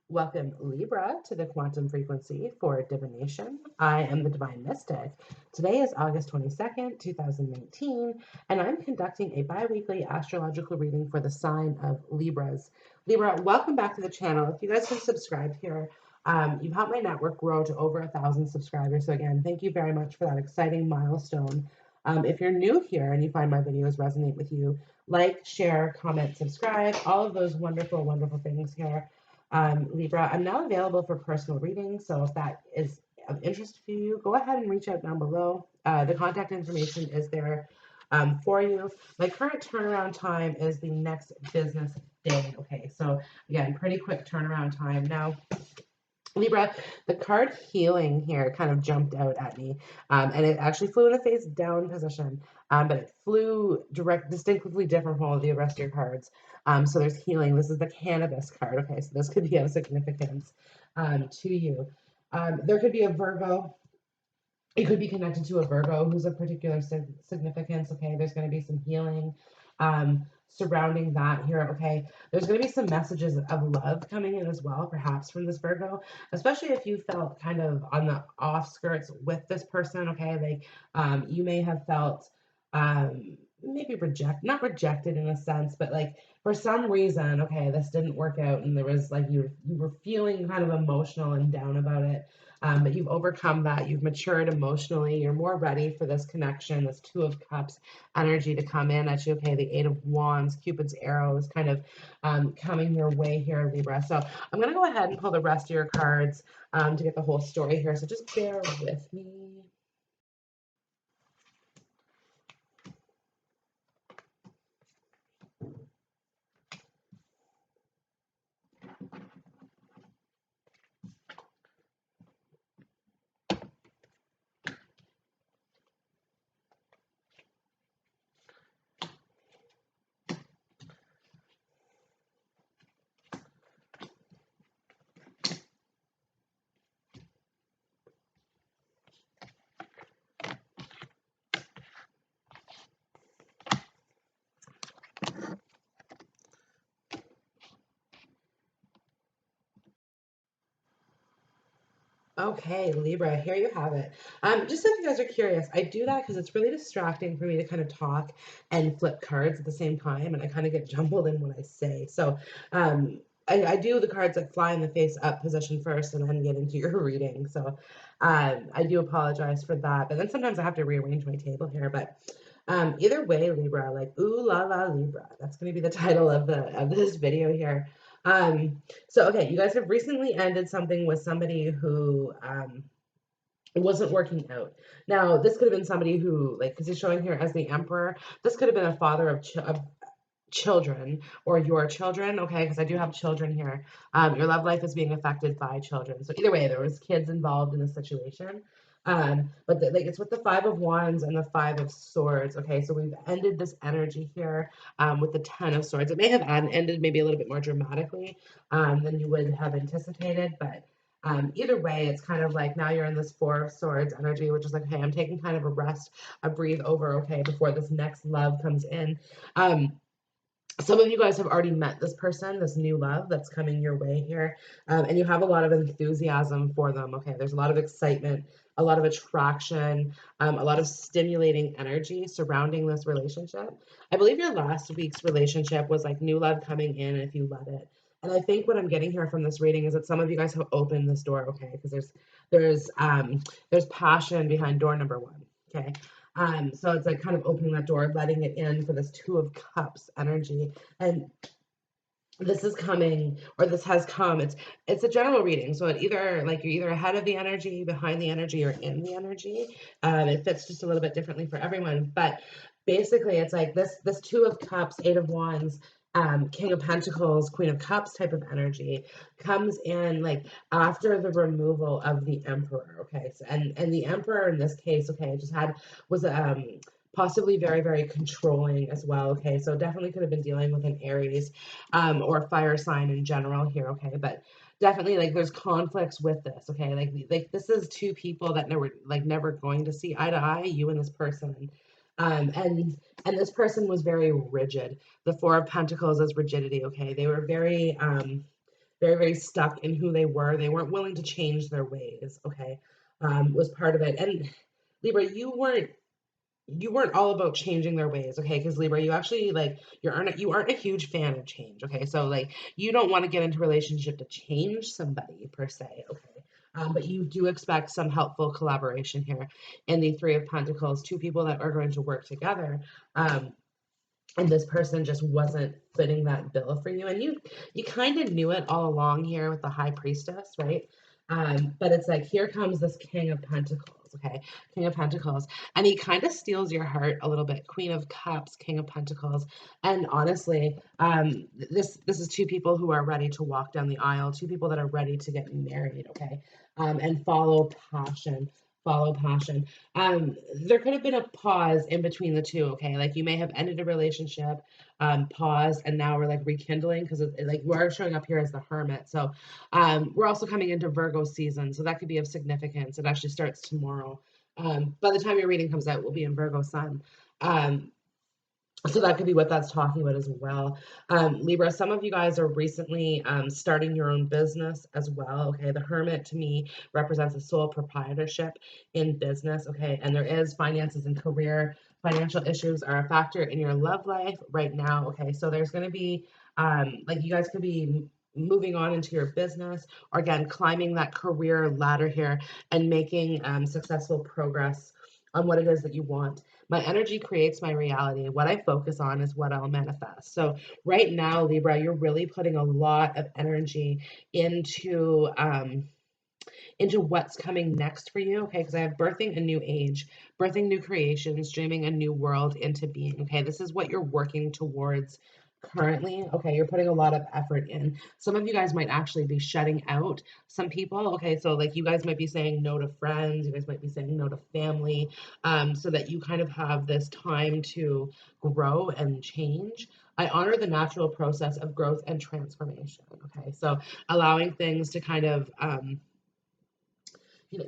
Welcome, Libra, to the quantum frequency for divination. I am the Divine Mystic. Today is August 22nd, 2019, and I'm conducting a bi-weekly astrological reading for the sign of Libras. Libra, welcome back to the channel. If you guys have subscribed here, you've helped my network grow to over 1,000 subscribers. So again, thank you very much for that exciting milestone. If you're new here and you find my videos resonate with you, like, share, comment, subscribe, all of those wonderful, wonderful things here. Libra, I'm now available for personal readings, so if that is of interest to you, go ahead and reach out down below. The contact information is there for you. My current turnaround time is the next business day. Okay, so again, pretty quick turnaround time. Now, Libra, the card healing here kind of jumped out at me, and it actually flew in a face down position, but it flew distinctively different from all the rest of your cards. So there's healing. This is the cannabis card. Okay, so this could be of significance to you. There could be a Virgo. It could be connected to a Virgo who's of particular significance. Okay, there's going to be some healing surrounding that here. Okay, there's going to be some messages of love coming in as well, perhaps from this Virgo, especially if you felt kind of on the offskirts with this person. Okay, like you may have felt maybe not rejected in a sense, but like for some reason, okay, this didn't work out, and there was like you were feeling kind of emotional and down about it. But you've overcome that. You've matured emotionally. You're more ready for this connection, this Two of Cups energy to come in at you. Okay, the Eight of Wands, Cupid's arrow is kind of coming your way here, Libra. So I'm going to go ahead and pull the rest of your cards to get the whole story here. So just bear with me. Okay, Libra, here you have it. Just so you guys are curious, I do that because it's really distracting for me to kind of talk and flip cards at the same time, and I kind of get jumbled in what I say. So I do the cards that fly in the face up position first and then get into your reading. So I do apologize for that. But then sometimes I have to rearrange my table here. But either way, Libra, like ooh la la Libra. That's going to be the title of this video here. So, okay, you guys have recently ended something with somebody who wasn't working out. Now, this could have been somebody who, like, because he's showing here as the emperor, this could have been a father of children or your children, okay, because I do have children here. Your love life is being affected by children. So either way, there was kids involved in the situation. But like it's with the Five of Wands and the Five of Swords. Okay, so we've ended this energy here with the Ten of Swords. It may have ended maybe a little bit more dramatically than you would have anticipated, but either way, it's kind of like now you're in this Four of Swords energy, which is like, hey, I'm taking kind of a rest, a breathe over, okay, before this next love comes in. Some of you guys have already met this person, this new love that's coming your way here, and you have a lot of enthusiasm for them. Okay, there's a lot of excitement, a lot of attraction, a lot of stimulating energy surrounding this relationship. I believe your last week's relationship was like new love coming in if you let it. And I think what I'm getting here from this reading is that some of you guys have opened this door, okay? Because there's passion behind door number one, okay? So it's like kind of opening that door, letting it in for this Two of Cups energy. And this is coming, or this has come. It's a general reading. So it either like you're either ahead of the energy, behind the energy, or in the energy. It fits just a little bit differently for everyone. But basically it's like this Two of Cups, Eight of Wands, King of Pentacles, Queen of Cups type of energy comes in like after the removal of the Emperor. Okay, so and the Emperor in this case, okay, was possibly very, very controlling as well. Okay, so definitely could have been dealing with an Aries or fire sign in general here. Okay, but definitely like there's conflicts with this. Okay, like this is two people that never going to see eye to eye, you and this person. And this person was very rigid. The Four of Pentacles is rigidity. Okay, they were very very, very stuck in who they were. They weren't willing to change their ways, okay? Was part of it. And Libra, you weren't all about changing their ways, okay? Because Libra, you actually like you aren't a huge fan of change, okay? So like you don't want to get into a relationship to change somebody per se, okay? But you do expect some helpful collaboration here in the Three of Pentacles, two people that are going to work together. Um, and this person just wasn't fitting that bill for you, and you kind of knew it all along here with the High Priestess, right? But it's like here comes this King of Pentacles, okay? King of Pentacles, and he kind of steals your heart a little bit. Queen of Cups, King of Pentacles. And honestly, this is two people who are ready to walk down the aisle, two people that are ready to get married, okay? And follow passion. There could have been a pause in between the two, okay? Like you may have ended a relationship, paused, and now we're like rekindling because like we're showing up here as the Hermit. So we're also coming into Virgo season, so that could be of significance. It actually starts tomorrow. By the time your reading comes out, we'll be in Virgo sun. Um, so that could be what that's talking about as well. Libra, some of you guys are recently starting your own business as well. Okay, the Hermit to me represents a sole proprietorship in business. Okay, and there is finances and career. Financial issues are a factor in your love life right now. Okay, so there's going to be like you guys could be moving on into your business, or again climbing that career ladder here and making successful progress on what it is that you want. My energy creates my reality. What I focus on is what I'll manifest. So right now, Libra, you're really putting a lot of energy into what's coming next for you, okay? Because I have birthing a new age, birthing new creations, dreaming a new world into being, okay? This is what you're working towards currently, okay? You're putting a lot of effort in. Some of you guys might actually be shutting out some people, okay? So like you guys might be saying no to friends, you guys might be saying no to family, so that you kind of have this time to grow and change. I honor the natural process of growth and transformation, okay? So allowing things to kind of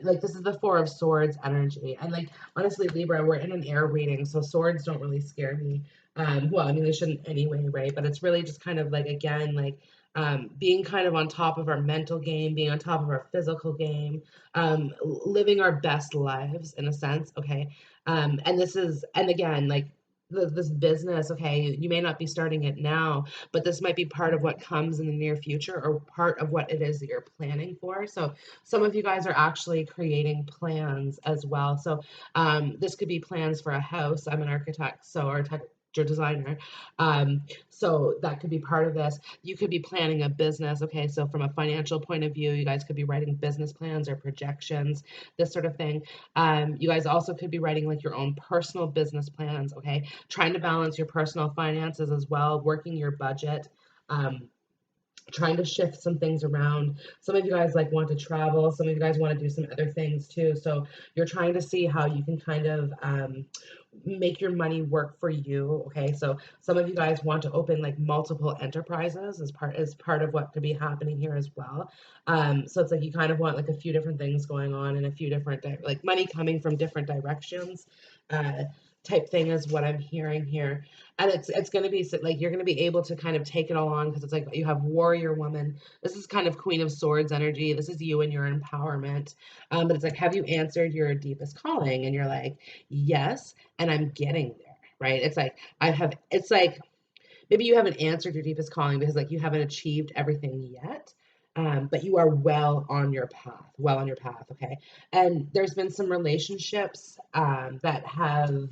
like this is the Four of Swords energy. And like honestly, Libra, we're in an air reading, so swords don't really scare me. Well, I mean they shouldn't anyway, right? But it's really just kind of like again, like being kind of on top of our mental game, being on top of our physical game, living our best lives in a sense, okay? And this is, and again, like this business, okay, you may not be starting it now, but this might be part of what comes in the near future or part of what it is that you're planning for. So some of you guys are actually creating plans as well. So this could be plans for a house. I'm an architect, so architecture designer. So that could be part of this. You could be planning a business. Okay, so from a financial point of view, you guys could be writing business plans or projections, this sort of thing. You guys also could be writing like your own personal business plans. Okay, trying to balance your personal finances as well, working your budget. Trying to shift some things around. Some of you guys like want to travel. Some of you guys want to do some other things too. So you're trying to see how you can kind of make your money work for you. Okay. So some of you guys want to open like multiple enterprises as part of what could be happening here as well. So it's like you kind of want like a few different things going on and a few different like money coming from different directions. Uh, type thing is what I'm hearing here. And it's going to be like you're going to be able to kind of take it all on because it's like you have warrior woman. This is kind of Queen of Swords energy. This is you and your empowerment. But it's like, have you answered your deepest calling? And you're like, yes, and I'm getting there, right? It's like it's like maybe you haven't answered your deepest calling because like you haven't achieved everything yet. But you are well on your path, okay? And there's been some relationships that have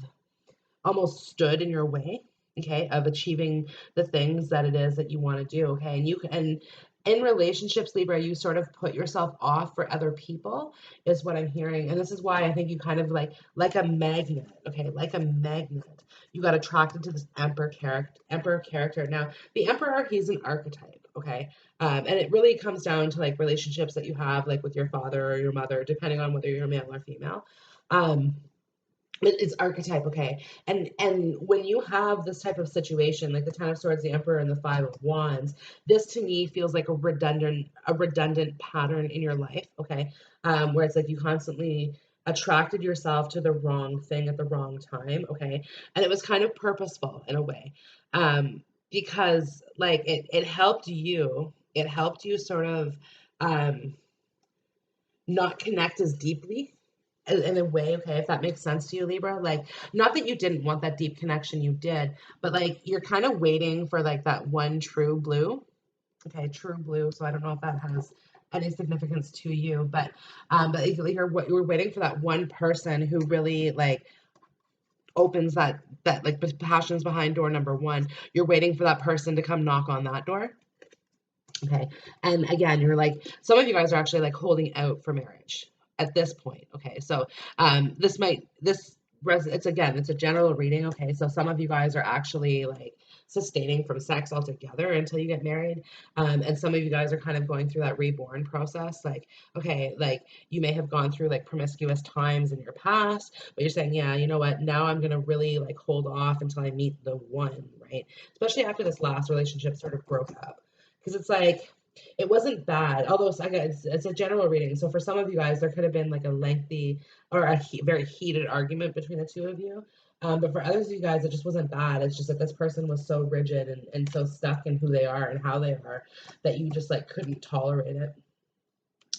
almost stood in your way, okay, of achieving the things that it is that you want to do, okay? And in relationships, Libra, you sort of put yourself off for other people, is what I'm hearing. And this is why I think you kind of like a magnet, okay, like a magnet. You got attracted to this emperor character. Now, the emperor, he's an archetype, okay? And it really comes down to like relationships that you have, like with your father or your mother, depending on whether you're male or female. Um, it's archetype, okay? And when you have this type of situation, like the Ten of Swords, the Emperor, and the Five of Wands, this to me feels like a redundant pattern in your life, okay? Where it's like you constantly attracted yourself to the wrong thing at the wrong time, okay? And it was kind of purposeful in a way, because like it helped you. it helped you sort of um, not connect as deeply in a way, okay, if that makes sense to you, Libra. Like, not that you didn't want that deep connection, you did, but like you're kind of waiting for like that one true blue. Okay, true blue. So I don't know if that has any significance to you, but you're waiting for that one person who really like opens that like passions behind door number one. You're waiting for that person to come knock on that door. Okay. And again, you're like, some of you guys are actually like holding out for marriage at this point. Okay. So it's again, it's a general reading. Okay. So some of you guys are actually like sustaining from sex altogether until you get married. And some of you guys are kind of going through that reborn process. Like, okay, like you may have gone through like promiscuous times in your past, but you're saying, yeah, you know what? Now I'm going to really like hold off until I meet the one, right? Especially after this last relationship sort of broke up because it's like it wasn't bad. Although it's a general reading, so for some of you guys, there could have been like a lengthy or very heated argument between the two of you. But for others of you guys, it just wasn't bad. It's just that this person was so rigid and so stuck in who they are and how they are that you just like couldn't tolerate it.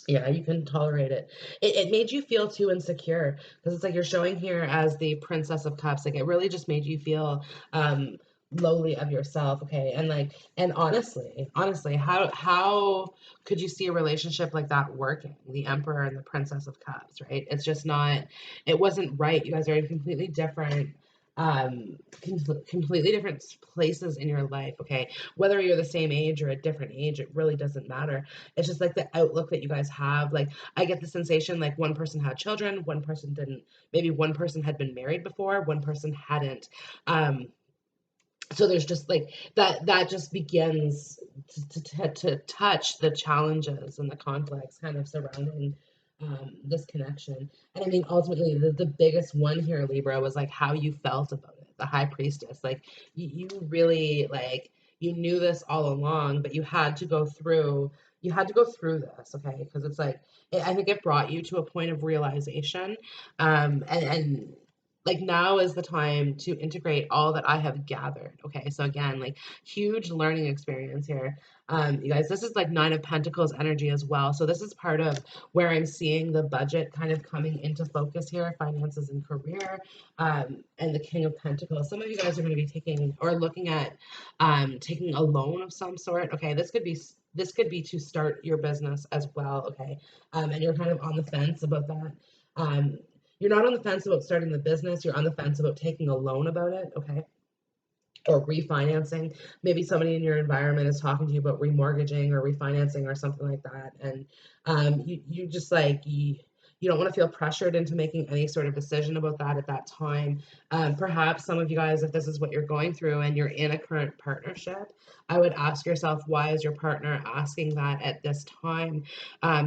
Yeah, you couldn't tolerate it. It made you feel too insecure because it's like you're showing here as the Princess of Cups. Like it really just made you feel um lowly of yourself, okay? And like and honestly, how could you see a relationship like that working? The Emperor and the Princess of Cups, right? It's just not it wasn't right. You guys are in completely different completely different places in your life, okay? Whether you're the same age or a different age, it really doesn't matter. It's just like the outlook that you guys have. Like I get the sensation like one person had children, one person didn't. Maybe one person had been married before, one person hadn't. Um, so there's just like that just begins to touch the challenges and the conflicts kind of surrounding this connection. And I mean, ultimately, the biggest one here, Libra, was like how you felt about it. The High Priestess, like you really like you knew this all along, but you had to go through. You had to go through this, okay? Because it's like I think it brought you to a point of realization, and like now is the time to integrate all that I have gathered. Okay, so again, like huge learning experience here. You guys, this is like Nine of Pentacles energy as well. So this is part of where I'm seeing the budget kind of coming into focus here, finances and career, and the King of Pentacles. Some of you guys are going to be taking or looking at taking a loan of some sort. Okay, this could be to start your business as well. Okay, and you're kind of on the fence about that. Um, you're not on the fence about starting the business. You're on the fence about taking a loan about it, okay? Or refinancing. Maybe somebody in your environment is talking to you about remortgaging or refinancing or something like that. And you just like, you don't want to feel pressured into making any sort of decision about that at that time. Perhaps some of you guys, if this is what you're going through and you're in a current partnership, I would ask yourself, why is your partner asking that at this time?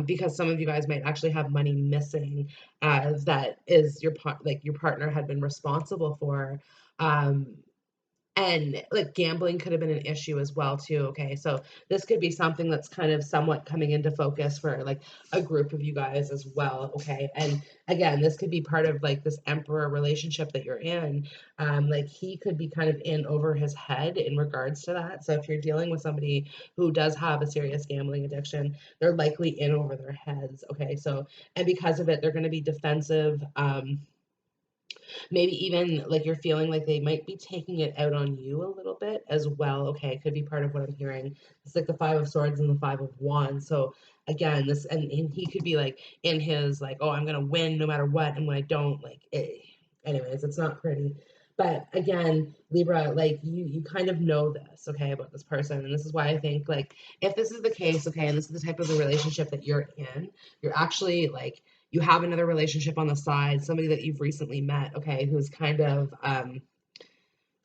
Because some of you guys might actually have money missing that is like your partner had been responsible for. Um, and like gambling could have been an issue as well too. Okay, so this could be something that's kind of somewhat coming into focus for like a group of you guys as well. Okay, and again, this could be part of like this Emperor relationship that you're in. Like he could be kind of in over his head in regards to that. So if you're dealing with somebody who does have a serious gambling addiction, they're likely in over their heads. Okay, so and because of it, they're going to be defensive. Maybe even like you're feeling like they might be taking it out on you a little bit as well. Okay, it could be part of what I'm hearing. It's like the Five of Swords and the Five of Wands. So again, this and he could be like in his like, oh, I'm gonna win no matter what, and when I don't, like, anyways, it's not pretty. But again, Libra, like you kind of know this, okay, about this person, and this is why I think like if this is the case, okay, and this is the type of a relationship that you're in, you're actually like you have another relationship on the side, somebody that you've recently met, okay, who's kind of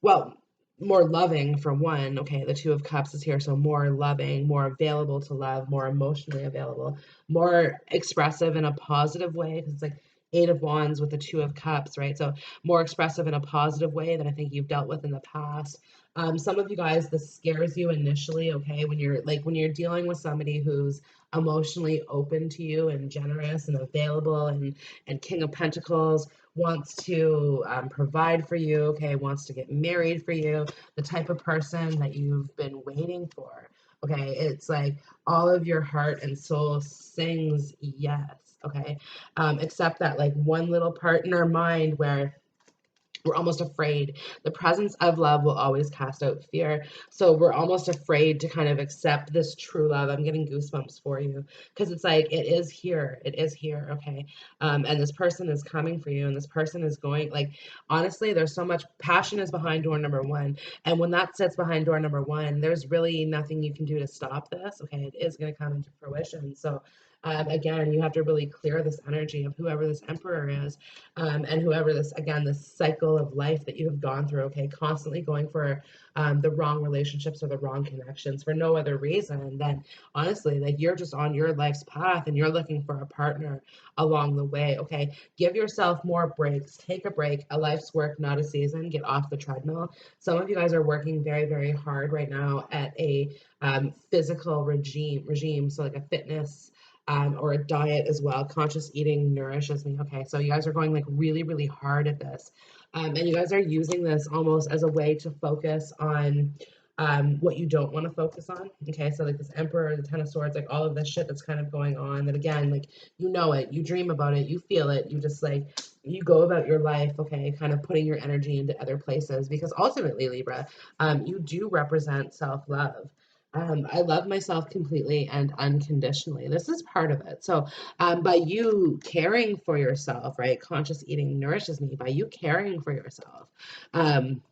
well, more loving for one. Okay, the Two of Cups is here, so more loving, more available to love, more emotionally available, more expressive in a positive way, because it's like Eight of Wands with the Two of Cups, right? So more expressive in a positive way than I think you've dealt with in the past. Some of you guys, this scares you initially, okay, when you're dealing with somebody who's emotionally open to you and generous and available and King of Pentacles wants to provide for you, okay, wants to get married for you, the type of person that you've been waiting for. Okay. It's like all of your heart and soul sings yes. Okay. Except that like one little part in our mind where we're almost afraid. The presence of love will always cast out fear. So we're almost afraid to kind of accept this true love. I'm getting goosebumps for you because it's like it is here. It is here. Okay. And this person is coming for you, and this person is going like honestly, there's so much passion is behind door number one. And when that sits behind door number one, there's really nothing you can do to stop this. Okay. It is going to come into fruition. So again, you have to really clear this energy of whoever this emperor is, and whoever this again this cycle of life that you have gone through, okay, constantly going for the wrong relationships or the wrong connections for no other reason than honestly like you're just on your life's path and you're looking for a partner along the way. Okay, give yourself more breaks, take a break, a life's work not a season, get off the treadmill. Some of you guys are working very very hard right now at a physical regime, so like a fitness or a diet as well. Conscious eating nourishes me. Okay, so you guys are going like really, really hard at this. And you guys are using this almost as a way to focus on what you don't want to focus on. Okay, so like this Emperor, the Ten of Swords, like all of this shit that's kind of going on. That again, like you know it, you dream about it, you feel it, you just like you go about your life, okay, kind of putting your energy into other places because ultimately, Libra, you do represent self love. I love myself completely and unconditionally. This is part of it. So, by you caring for yourself, right? Conscious eating nourishes me. By you caring for yourself, um,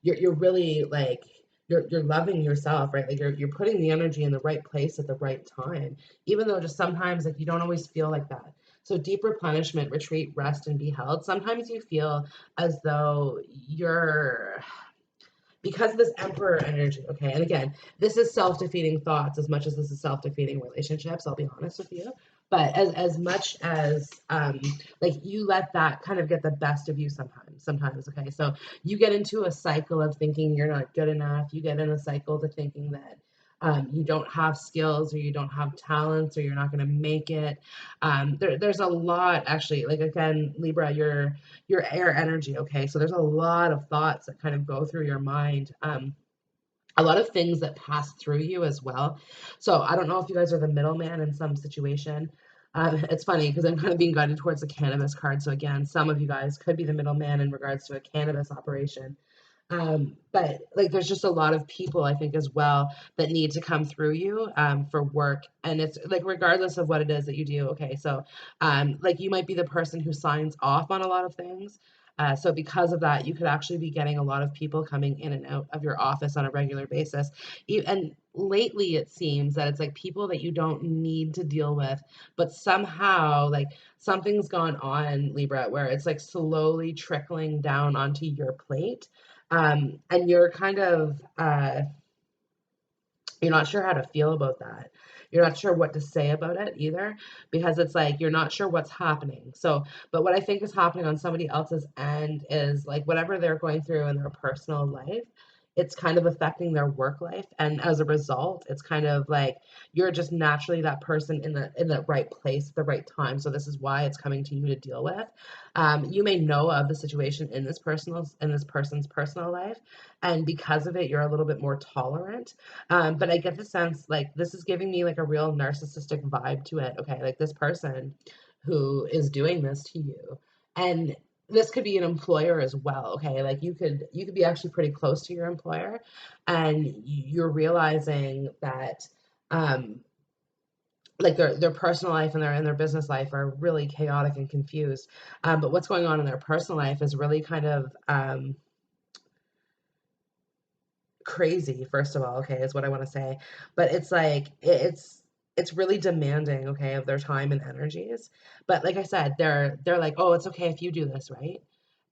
you're really like you're loving yourself, right? Like you're putting the energy in the right place at the right time, even though just sometimes like you don't always feel like that. So deep replenishment, retreat, rest, and be held. Sometimes you feel as though you're because of this emperor energy. Okay, and again, this is self-defeating thoughts as much as this is self-defeating relationships, I'll be honest with you. But as much as like you let that kind of get the best of you sometimes. Okay, so you get into a cycle of thinking you're not good enough, you get in a cycle to thinking that you don't have skills or you don't have talents or you're not going to make it. There's a lot actually, like again, Libra, your air energy. Okay, so there's a lot of thoughts that kind of go through your mind, a lot of things that pass through you as well. So I don't know if you guys are the middleman in some situation. It's funny because I'm kind of being guided towards the cannabis card. So again, some of you guys could be the middleman in regards to a cannabis operation. But like there's just a lot of people I think as well that need to come through you for work, and it's like regardless of what it is that you do. Okay, so like you might be the person who signs off on a lot of things. So because of that, you could actually be getting a lot of people coming in and out of your office on a regular basis. And lately it seems that it's like people that you don't need to deal with, but somehow like something's gone on, Libra, where it's like slowly trickling down onto your plate, and you're kind of you're not sure how to feel about that. You're not sure what to say about it either because it's like you're not sure what's happening. So, but what I think is happening on somebody else's end is like whatever they're going through in their personal life, it's kind of affecting their work life. And as a result, it's kind of like you're just naturally that person in the right place at the right time. So this is why it's coming to you to deal with. You may know of the situation in this person's personal life, and because of it, you're a little bit more tolerant, but I get the sense like this is giving me like a real narcissistic vibe to it. Okay, like this person who is doing this to you, and this could be an employer as well. Okay, like you could be actually pretty close to your employer, and you're realizing that like their personal life and their business life are really chaotic and confused. But what's going on in their personal life is really kind of crazy, first of all, okay, is what I want to say. But it's like it's really demanding, okay, of their time and energies. But like I said, they're like, oh, it's okay if you do this, right?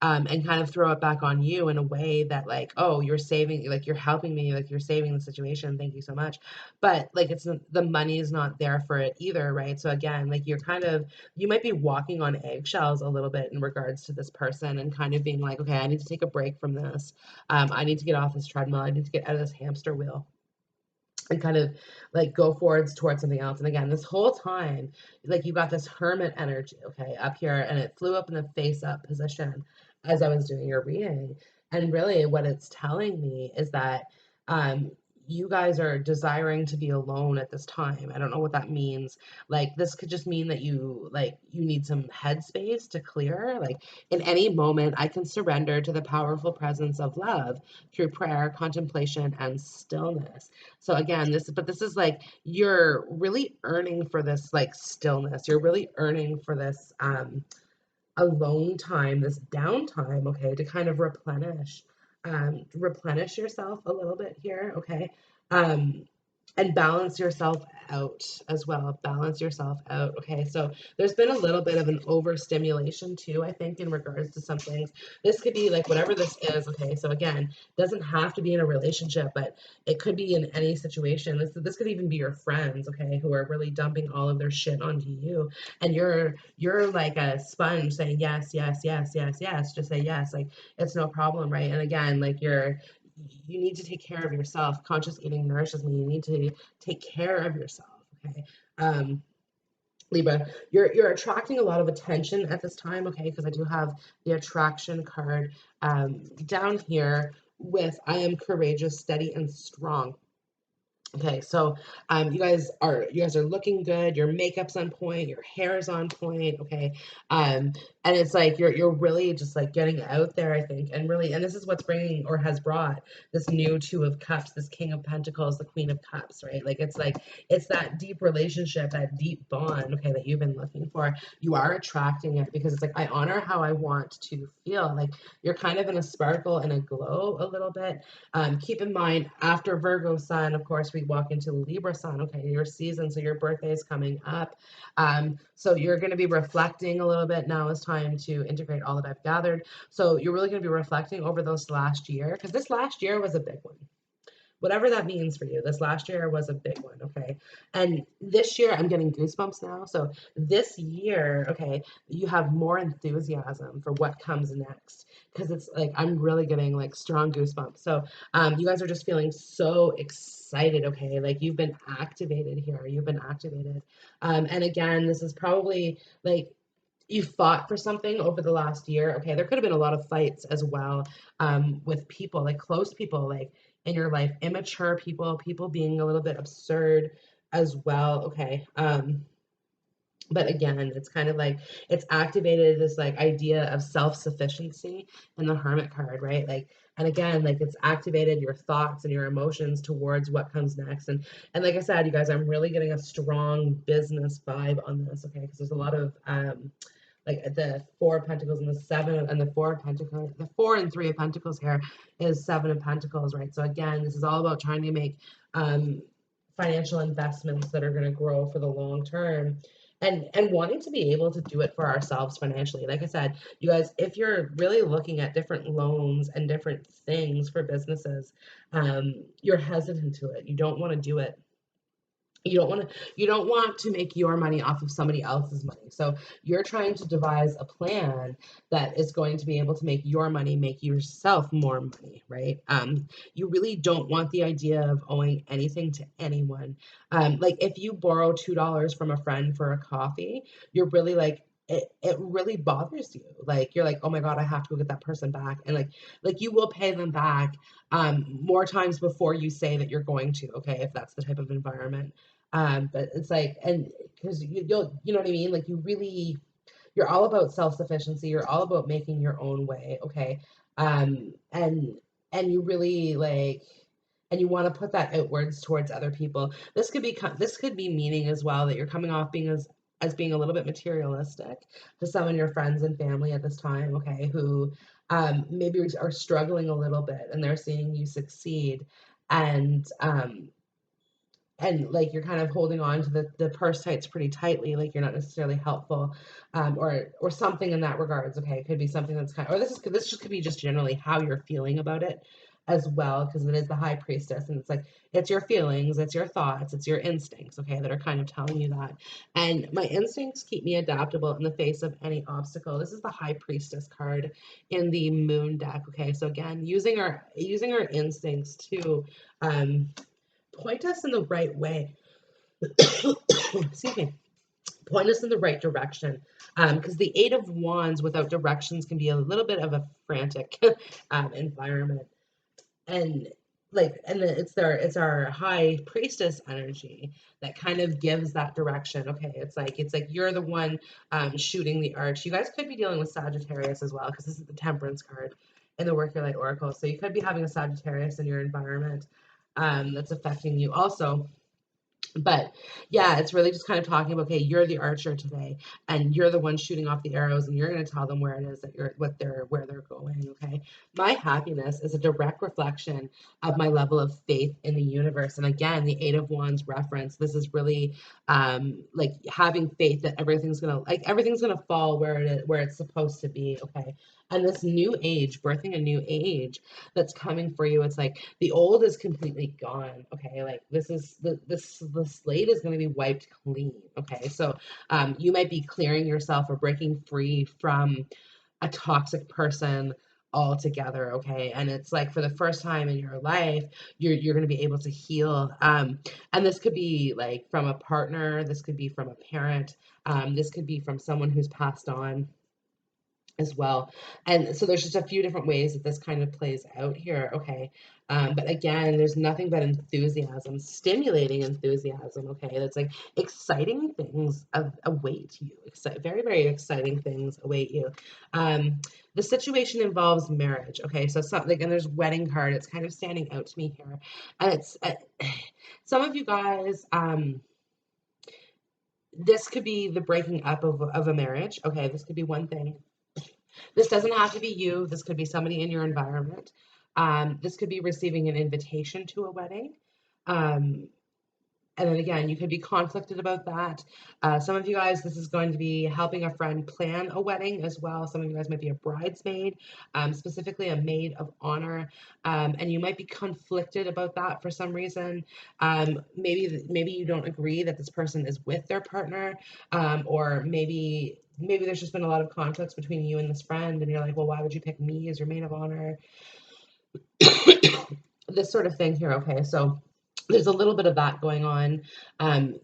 And kind of throw it back on you in a way that like, oh, you're saving, like you're helping me, like you're saving the situation. Thank you so much. But like the money is not there for it either, right? So again, like you're kind of you might be walking on eggshells a little bit in regards to this person and kind of being like, okay, I need to take a break from this. I need to get off this treadmill. I need to get out of this hamster wheel and kind of like go forwards towards something else. And again, this whole time, like you got this hermit energy, okay, up here, and it flew up in the face up position as I was doing your reading. And really, what it's telling me is that you guys are desiring to be alone at this time. I don't know what that means. Like this could just mean that you need some headspace to clear. Like in any moment, I can surrender to the powerful presence of love through prayer, contemplation, and stillness. So again, this is like you're really earning for this like stillness. You're really earning for this alone time, this downtime, okay, to kind of replenish yourself a little bit here, okay, um, and balance yourself out as well. Balance yourself out, okay. So there's been a little bit of an overstimulation too, I think, in regards to some things. This could be like whatever this is, okay. So again, doesn't have to be in a relationship, but it could be in any situation. This could even be your friends, okay, who are really dumping all of their shit onto you, and you're like a sponge saying yes, yes, yes, yes, yes. Just say yes, like it's no problem, right? And again, like you need to take care of yourself. Conscious eating nourishes me. You need to take care of yourself. Okay. Um, Libra, you're attracting a lot of attention at this time, okay? Because I do have the attraction card down here with I am courageous, steady, and strong. Okay, so you guys are looking good. Your makeup's on point. Your hair's on point. Okay, um, and it's like you're really just like getting out there, I think, and really, and this is what's bringing or has brought this new Two of Cups, this King of Pentacles, the Queen of Cups, right? Like it's that deep relationship, that deep bond, okay, that you've been looking for. You are attracting it because it's like I honor how I want to feel. Like you're kind of in a sparkle and a glow a little bit. Keep in mind, after Virgo sun, of course, we walk into Libra sun, okay, your season, so your birthday is coming up. So you're going to be reflecting a little bit. Now is time to integrate all that I've gathered. So you're really going to be reflecting over this last year, because this last year was a big one, whatever that means for you. This last year was a big one, okay? And this year, I'm getting goosebumps now. So this year, okay, you have more enthusiasm for what comes next, because it's like I'm really getting like strong goosebumps. So you guys are just feeling so excited, okay? Like you've been activated here. You've been activated. And again, this is probably like you fought for something over the last year. Okay, there could have been a lot of fights as well with people, like close people, like in your life, immature people, people being a little bit absurd as well. Okay, but again, it's kind of like it's activated this like idea of self-sufficiency in the Hermit card, right? Like, and again, like it's activated your thoughts and your emotions towards what comes next. And like I said, you guys, I'm really getting a strong business vibe on this, okay? Because there's a lot of like the Four of Pentacles and the Seven and the Four of Pentacles, the Four and Three of Pentacles here is Seven of Pentacles, right? So again, this is all about trying to make financial investments that are going to grow for the long term, and wanting to be able to do it for ourselves financially. Like I said, you guys, if you're really looking at different loans and different things for businesses, you're hesitant to it. You don't want to do it. You don't want to make your money off of somebody else's money. So you're trying to devise a plan that is going to be able to make your money make yourself more money, right? You really don't want the idea of owing anything to anyone. Like if you borrow $2 from a friend for a coffee, you're really like it really bothers you. Like you're like, oh my God, I have to go get that person back. And like you will pay them back more times before you say that you're going to, okay, if that's the type of environment. But it's like, and because you know what I mean? Like you're all about self-sufficiency. You're all about making your own way. Okay. Um, and, and you really like, and you want to put that outwards towards other people. This could be meaning as well that you're coming off being as being a little bit materialistic to some of your friends and family at this time. Okay. Who, maybe are struggling a little bit and they're seeing you succeed. And, like you're kind of holding on to the purse tights pretty tightly, like you're not necessarily helpful, or something in that regards. Okay, it could be something that's kind of, or this just could be just generally how you're feeling about it as well, because it is the High Priestess, and it's like it's your feelings, it's your thoughts, it's your instincts, okay, that are kind of telling you that. And my instincts keep me adaptable in the face of any obstacle. This is the High Priestess card in the Moon deck. Okay, so again, using our instincts to point us in the right way. Excuse me. Point us in the right direction. Because the Eight of Wands without directions can be a little bit of a frantic environment. And like, and it's our high priestess energy that kind of gives that direction. Okay, it's like you're the one shooting the arch. You guys could be dealing with Sagittarius as well, because this is the Temperance card in the Work Your Light Oracle. So you could be having a Sagittarius in your environment that's affecting you also. But yeah, it's really just kind of talking about, okay, you're the archer today, and you're the one shooting off the arrows, and you're going to tell them where it is that where they're going. Okay, my happiness is a direct reflection of my level of faith in the universe. And again, the Eight of Wands reference. This is really like having faith that everything's gonna fall where it's supposed to be. Okay, and this new age, birthing a new age that's coming for you. It's like the old is completely gone. Okay, like the slate is going to be wiped clean. Okay, so you might be clearing yourself or breaking free from a toxic person altogether. Okay, and it's like for the first time in your life, you're going to be able to heal. And this could be like from a partner. This could be from a parent. This could be from someone who's passed on as well. And so there's just a few different ways that this kind of plays out here. Okay. But again, there's nothing but enthusiasm, stimulating enthusiasm. Okay. That's like exciting things await you. Very, very exciting things await you. The situation involves marriage. Okay. So something, and there's wedding card. It's kind of standing out to me here. And it's some of you guys, this could be the breaking up of a marriage. Okay. This could be one thing. This doesn't have to be you. This could be somebody in your environment. This could be receiving an invitation to a wedding. Um, and then again, you could be conflicted about that. Some of you guys, this is going to be helping a friend plan a wedding as well. Some of you guys might be a bridesmaid, specifically a maid of honor, and you might be conflicted about that for some reason. Maybe you don't agree that this person is with their partner, or maybe there's just been a lot of conflicts between you and this friend, and you're like, well, why would you pick me as your maid of honor? This sort of thing here. Okay, so there's a little bit of that going on.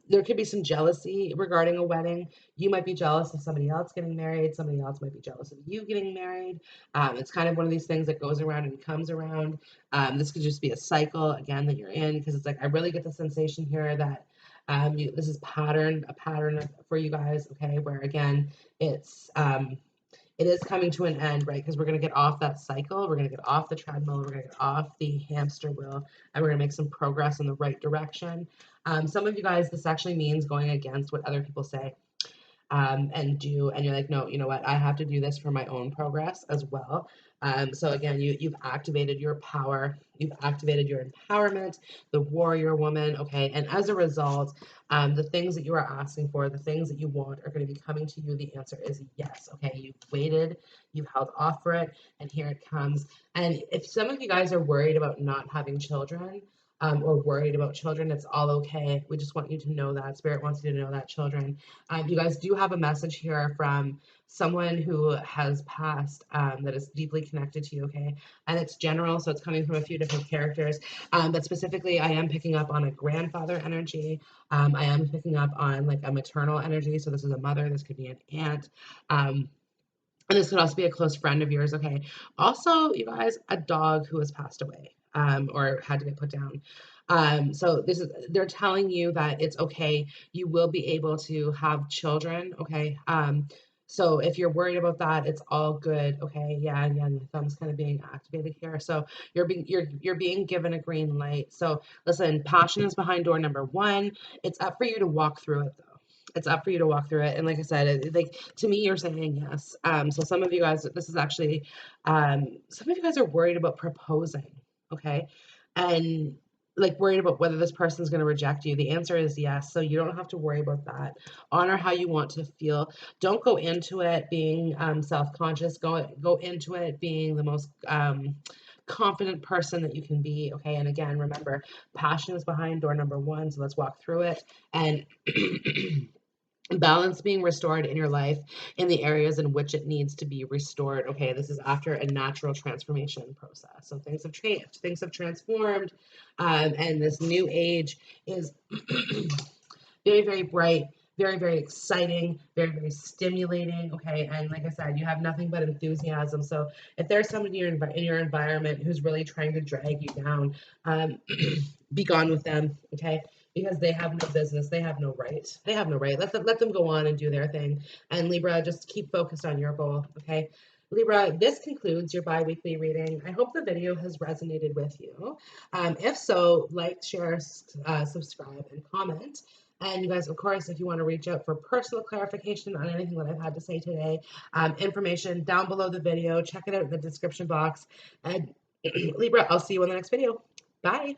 There could be some jealousy regarding a wedding. You might be jealous of somebody else getting married. Somebody else might be jealous of you getting married. It's kind of one of these things that goes around and comes around. This could just be a cycle again that you're in, because it's like I really get the sensation here that this is a pattern for you guys. Okay, where again it's it is coming to an end, right? Because we're going to get off that cycle. We're going to get off the treadmill. We're going to get off the hamster wheel, and we're going to make some progress in the right direction. Some of you guys, this actually means going against what other people say and do, and you're like, no, you know what, I have to do this for my own progress as well. So again, you've activated your power, you've activated your empowerment, the warrior woman. Okay, and as a result, the things that you are asking for, the things that you want, are going to be coming to you. The answer is yes. Okay, you've waited, you've held off for it, and here it comes. And if some of you guys are worried about not having children, or worried about children, it's all okay. We just want you to know that. Spirit wants you to know that, children. You guys do have a message here from someone who has passed, that is deeply connected to you, okay? And it's general, so it's coming from a few different characters. But specifically, I am picking up on a grandfather energy. I am picking up on like a maternal energy. So this is a mother, this could be an aunt. And this could also be a close friend of yours, okay? Also, you guys, a dog who has passed away, or had to get put down. So they're telling you that it's okay. You will be able to have children, okay? So if you're worried about that, it's all good, okay? Yeah, and the thumb's kind of being activated here. So you're being given a green light. So listen, passion is behind door number one. It's up for you to walk through it though. It's up for you to walk through it. And like I said, like to me, you're saying yes. So some of you guys, this is actually, some of you guys are worried about proposing, okay? And like worried about whether this person's going to reject you. The answer is yes. So you don't have to worry about that. Honor how you want to feel. Don't go into it being self-conscious. Go into it being the most confident person that you can be. Okay. And again, remember, passion is behind door number one. So let's walk through it. And balance being restored in your life in the areas in which it needs to be restored. Okay, this is after a natural transformation process. So things have changed, things have transformed, and this new age is very, very bright. very, very exciting, very, very stimulating. Okay. And like I said, you have nothing but enthusiasm. So if there's somebody in your environment who's really trying to drag you down, be gone with them. Okay. Because they have no business. They have no right. They have no right. Let them go on and do their thing. And Libra, just keep focused on your goal. Okay. Libra, this concludes your bi-weekly reading. I hope the video has resonated with you. If so, like, share, subscribe, and comment. And you guys, of course, if you want to reach out for personal clarification on anything that I've had to say today, information down below the video. Check it out in the description box. And Libra, I'll see you in the next video. Bye.